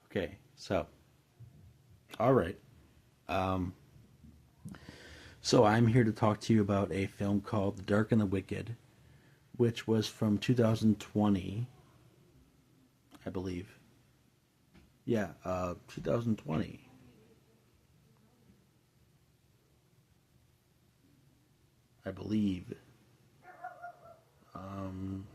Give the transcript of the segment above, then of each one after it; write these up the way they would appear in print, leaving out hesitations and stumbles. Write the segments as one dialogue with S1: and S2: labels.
S1: Okay, so all right. Um, so I'm here to talk to you about a film called The Dark and the Wicked, which was from 2020, I believe. Yeah, 2020, I believe. Um,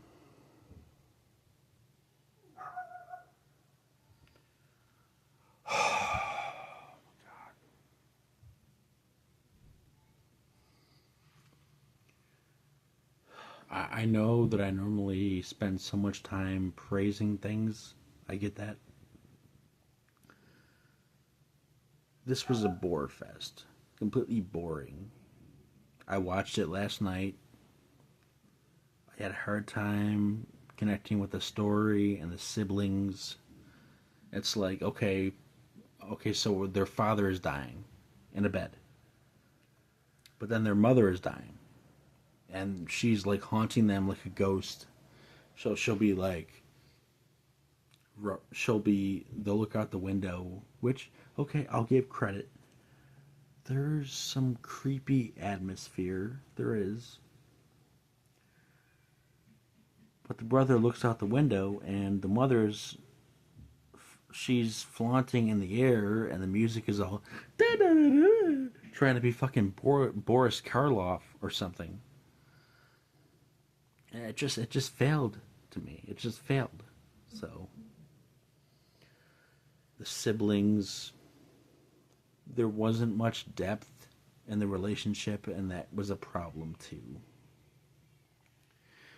S1: I know that I normally spend so much time praising things. I get that. This was a bore fest. Completely boring. I watched it last night. I had a hard time connecting with the story and the siblings. It's like, okay, so their father is dying in a bed, but then their mother is dying, and she's like haunting them like a ghost. So they'll look out the window, which, okay, I'll give credit. There's some creepy atmosphere. There is. But the brother looks out the window, and the mother's she's flaunting in the air, and the music is all trying to be fucking Boris Karloff or something. And it just failed to me. It just failed. So the siblings, there wasn't much depth in the relationship, and that was a problem too.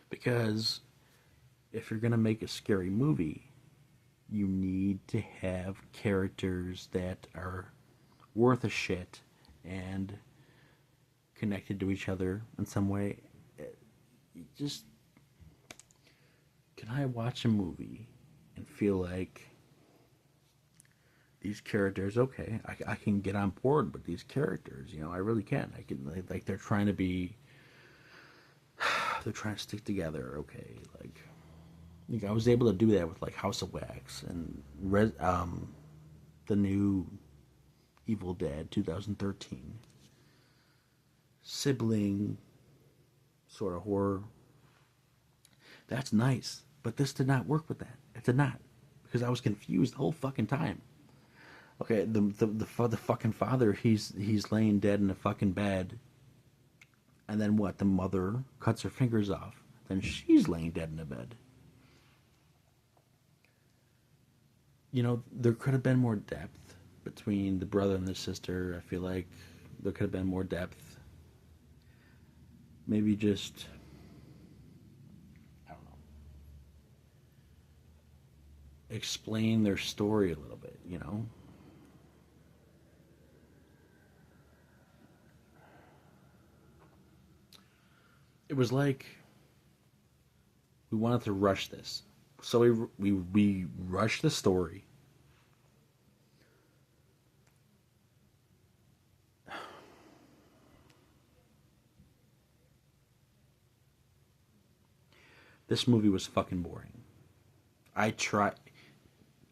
S1: Because if you're gonna make a scary movie, you need to have characters that are worth a shit and connected to each other in some way. Just, can I watch a movie and feel like these characters, okay, I can get on board with these characters, I really can. I can, like they're trying to stick together, okay, like I was able to do that with like House of Wax and the new Evil Dead 2013 sibling sort of horror. That's nice, but this did not work with that. It did not, because I was confused the whole fucking time. Okay, the fucking father, he's laying dead in a fucking bed, and then what? The mother cuts her fingers off. Then she's laying dead in a bed. There could have been more depth between the brother and the sister. I feel like there could have been more depth. Maybe just, I don't know, explain their story a little bit. It was like we wanted to rush this. So we rushed the story. This movie was fucking boring. I try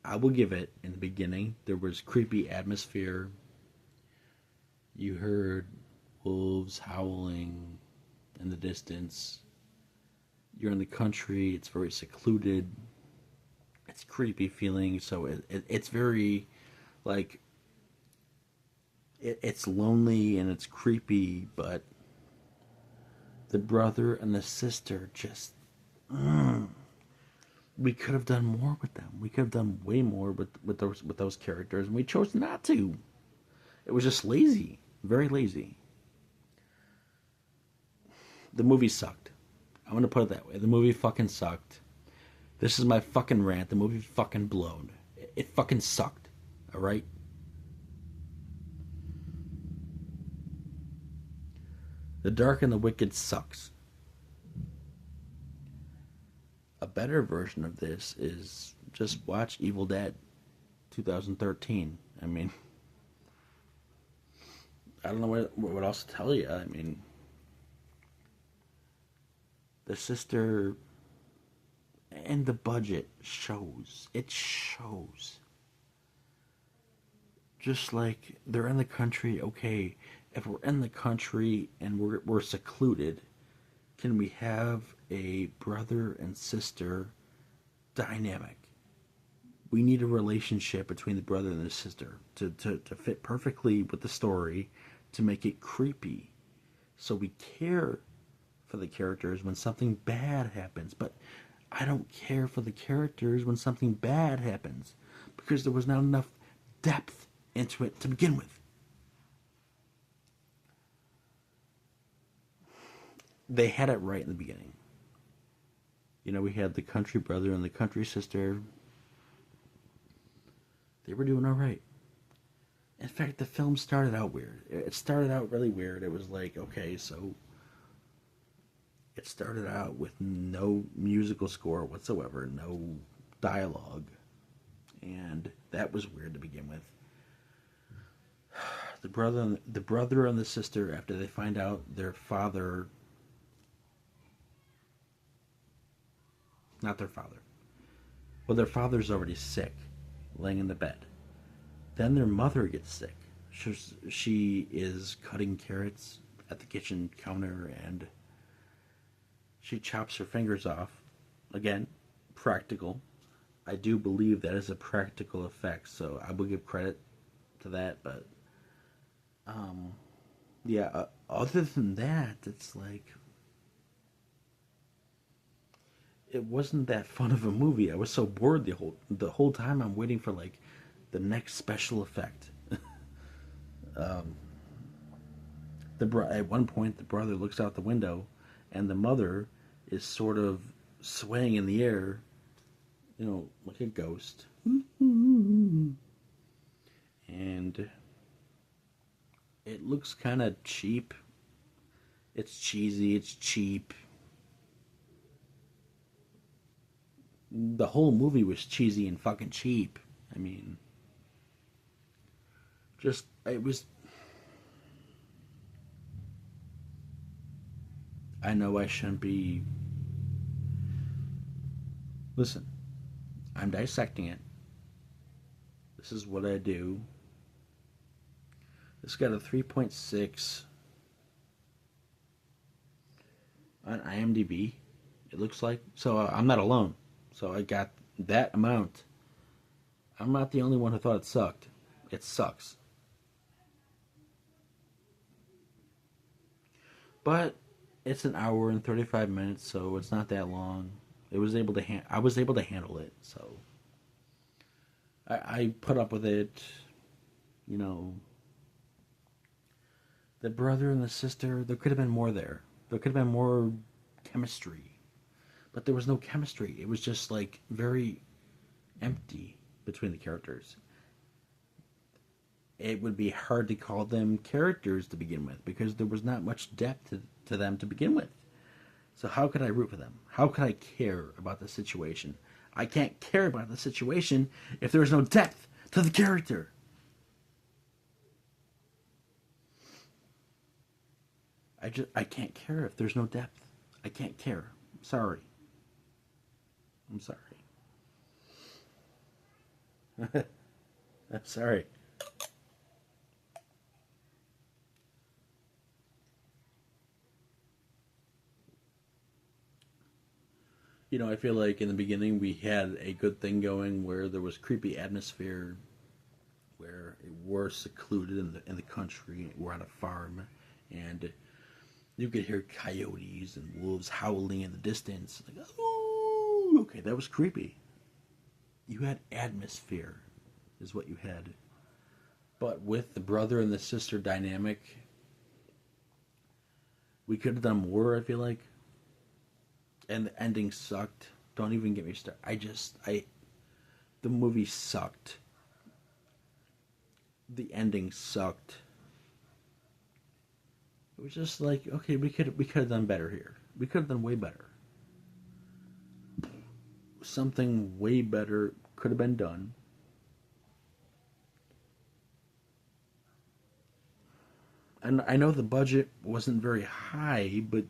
S1: I will give it, in the beginning there was creepy atmosphere. You heard wolves howling in the distance. You're in the country, it's very secluded. It's creepy feeling, so it's very like it's lonely and it's creepy, but the brother and the sister just, we could have done more with them. We could have done way more with those characters, and we chose not to. It was just lazy, very lazy. The movie sucked. I'm gonna put it that way. The movie fucking sucked. This is my fucking rant. The movie fucking blown. It fucking sucked. All right. The Dark and the Wicked sucks. A better version of this is just watch Evil Dead 2013. I mean, I don't know what else to tell you. I mean, The sister and the budget shows. It shows. Just like they're in the country, okay, if we're in the country and we're secluded, can we have a brother and sister dynamic? We need a relationship between the brother and the sister to fit perfectly with the story, to make it creepy. So we care for the characters when something bad happens. But I don't care for the characters when something bad happens because there was not enough depth into it to begin with. They had it right in the beginning. You know, we had the country brother and the country sister. They were doing all right. In fact, the film started out weird. It started out really weird. It was like, okay, so it started out with no musical score whatsoever, no dialogue, and that was weird to begin with. The brother and the sister, after they find out their father, not their father, well, their father's already sick, laying in the bed. Then their mother gets sick. She is cutting carrots at the kitchen counter and she chops her fingers off. Again, practical. I do believe that is a practical effect, so I will give credit to that. But yeah, other than that, it's like it wasn't that fun of a movie. I was so bored the whole time. I'm waiting for like the next special effect. At one point, the brother looks out the window, and the mother is sort of swaying in the air, like a ghost. And it looks kind of cheap. It's cheesy. It's cheap. The whole movie was cheesy and fucking cheap. I mean, just it was. I know I shouldn't be. Listen, I'm dissecting it. This is what I do. This got a 3.6 on IMDb. It looks like. So I'm not alone. So I got that amount. I'm not the only one who thought it sucked. It sucks. But it's an hour and 35 minutes, so it's not that long. I was able to handle it, so I put up with it. You know, the brother and the sister. There could have been more there. There could have been more chemistry, but there was no chemistry. It was just like very empty between the characters. It would be hard to call them characters to begin with because there was not much depth to them to begin with. So how could I root for them? How could I care about the situation? I can't care about the situation if there is no depth to the character. I can't care if there's no depth. I can't care. I'm sorry. I'm sorry. I'm sorry. I feel like in the beginning we had a good thing going where there was creepy atmosphere, where we're secluded in the country, we're on a farm, and you could hear coyotes and wolves howling in the distance. Like, oh, okay, that was creepy. You had atmosphere, is what you had. But with the brother and the sister dynamic, we could have done more, I feel like. And the ending sucked. Don't even get me started. The movie sucked. The ending sucked. It was just like, okay, we could have done better here. We could have done way better. Something way better could have been done. And I know the budget wasn't very high, but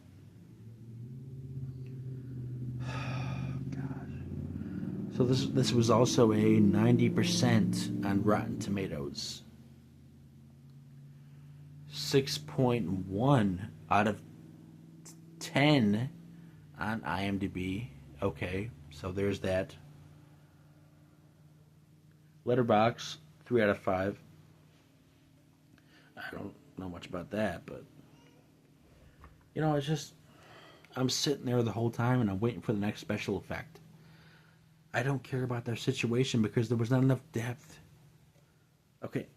S1: So this was also a 90% on Rotten Tomatoes. 6.1 out of 10 on IMDb. Okay, so there's that. Letterboxd, 3 out of 5. I don't know much about that, but it's just I'm sitting there the whole time and I'm waiting for the next special effect. I don't care about their situation because there was not enough depth. Okay,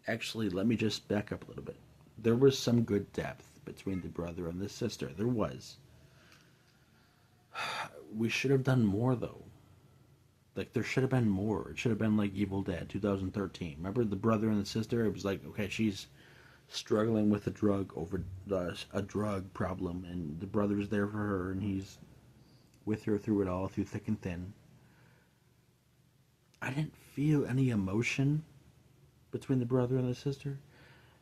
S1: actually, let me just back up a little bit. There was some good depth between the brother and the sister. There was. We should have done more, though. Like, there should have been more. It should have been like Evil Dead 2013. Remember the brother and the sister? It was like, okay, she's struggling with a drug problem, and the brother's there for her, and he's with her through it all, through thick and thin. I didn't feel any emotion between the brother and the sister.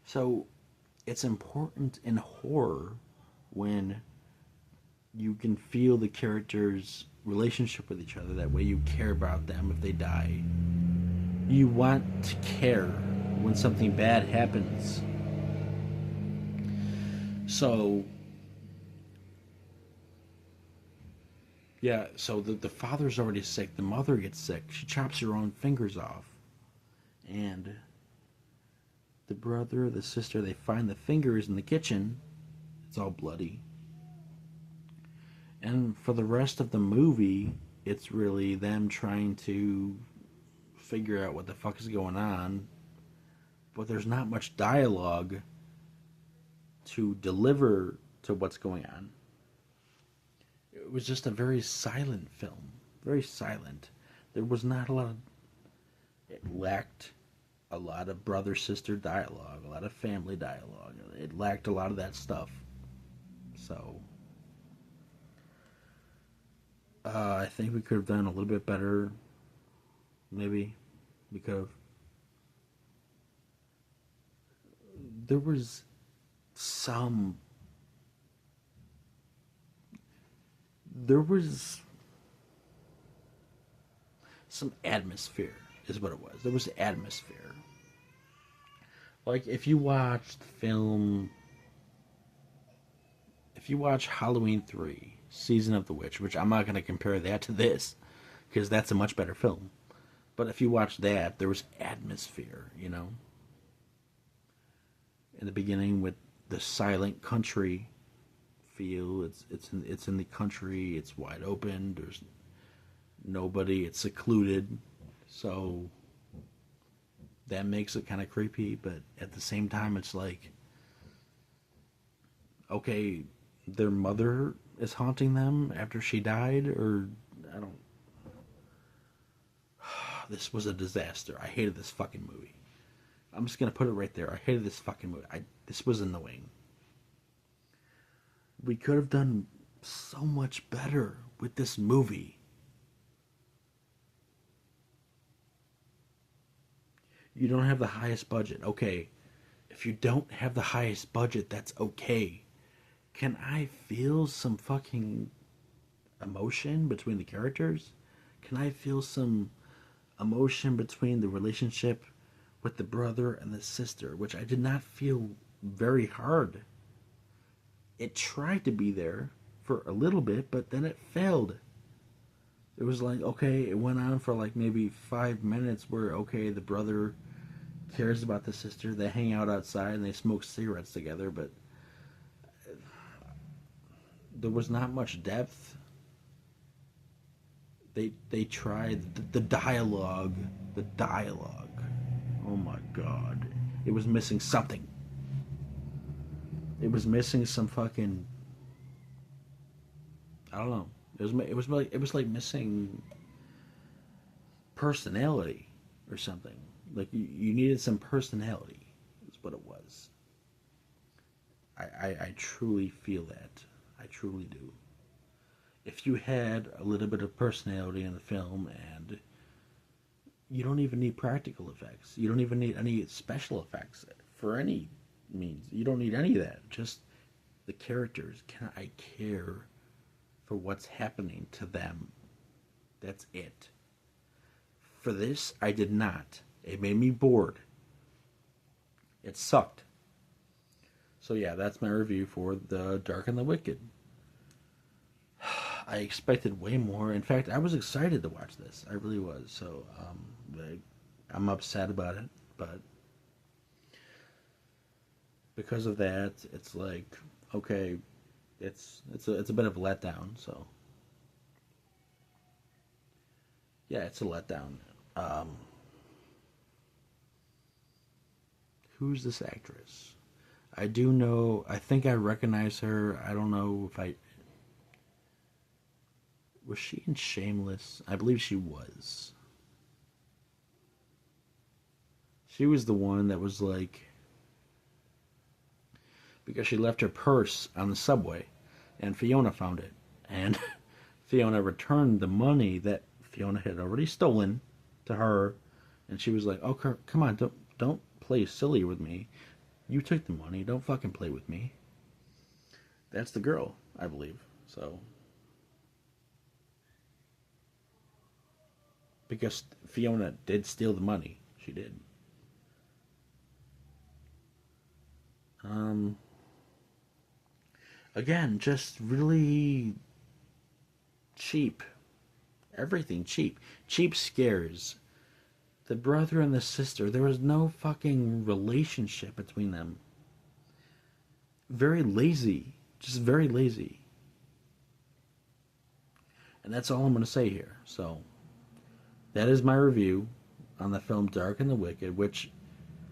S1: So it's important in horror when you can feel the characters' relationship with each other. That way you care about them if they die. You want to care when something bad happens. So, yeah, so the father's already sick. The mother gets sick. She chops her own fingers off. And the brother, the sister, they find the fingers in the kitchen. It's all bloody. And for the rest of the movie, it's really them trying to figure out what the fuck is going on. But there's not much dialogue to deliver to what's going on. It was just a very silent film. Very silent. There was not a lot of... It lacked a lot of brother-sister dialogue, a lot of family dialogue. It lacked a lot of that stuff. So... I think we could have done a little bit better. Maybe. We could have... There was some... There was some atmosphere, is what it was. There was atmosphere. Like, if you watched the film... If you watch Halloween 3, Season of the Witch, which I'm not going to compare that to this, because that's a much better film. But if you watch that, there was atmosphere, In the beginning with the silent country feel, it's in the country, it's wide open, there's nobody, it's secluded, so that makes it kind of creepy, but at the same time it's like, okay, their mother is haunting them after she died, or I don't... This was a disaster. I hated this fucking movie. I'm just gonna put it right there. I hated this fucking movie. This was annoying. We could have done so much better with this movie. You don't have the highest budget. Okay, if you don't have the highest budget, that's okay. Can I feel some fucking emotion between the characters? Can I feel some emotion between the relationship with the brother and the sister, which I did not feel very hard? It tried to be there for a little bit, but then it failed. It was like, okay, it went on for like maybe 5 minutes where, okay, the brother cares about the sister, they hang out outside and they smoke cigarettes together, but there was not much depth. They tried the dialogue. The dialogue. Oh my god. It was missing something. It was missing some fucking... I don't know. It was like missing personality or something. Like you needed some personality. Is what it was. I truly feel that. I truly do. If you had a little bit of personality in the film, and you don't even need practical effects, you don't even need any special effects for any means. You don't need any of that. Just the characters. Can I care for what's happening to them? That's it. For this, I did not. It made me bored. It sucked. So yeah, that's my review for The Dark and the Wicked. I expected way more. In fact, I was excited to watch this. I really was. So I'm upset about it, but because of that, it's like okay, it's a bit of a letdown. So yeah, it's a letdown. Um, who's this actress? I do know. I think I recognize her. I don't know if I was she in Shameless. I believe she was. She was the one that was like because she left her purse on the subway, and Fiona found it, and Fiona returned the money that Fiona had already stolen to her, and she was like, "Oh, come on, don't play silly with me. You took the money. Don't fucking play with me." That's the girl, I believe. So because Fiona did steal the money, she did. Um, Again, just really cheap. Everything cheap. Cheap scares. The brother and the sister, there was no fucking relationship between them. Very lazy. Just very lazy. And that's all I'm going to say here. So, that is my review on the film Dark and the Wicked, which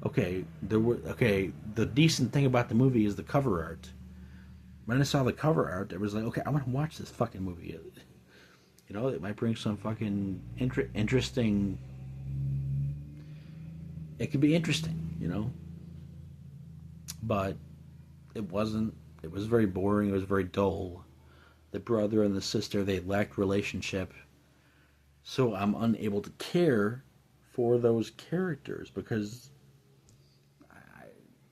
S1: the decent thing about the movie is the cover art. When I saw the cover art, it was like, okay, I want to watch this fucking movie. You know, it might bring some fucking interesting. It could be interesting, you know, but it wasn't. It was very boring. It was very dull. The brother and the sister, they lacked relationship, so I'm unable to care for those characters because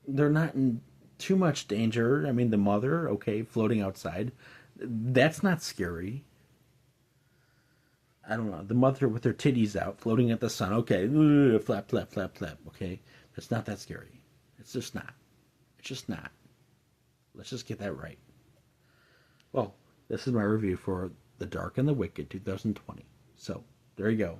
S1: they're not in too much danger. I mean, the mother, okay, floating outside, that's not scary. I don't know. The mother with her titties out, floating at the sun, okay, flap, flap, flap, flap, okay. It's not that scary. It's just not. It's just not. Let's just get that right. Well, this is my review for The Dark and the Wicked 2020. So, there you go.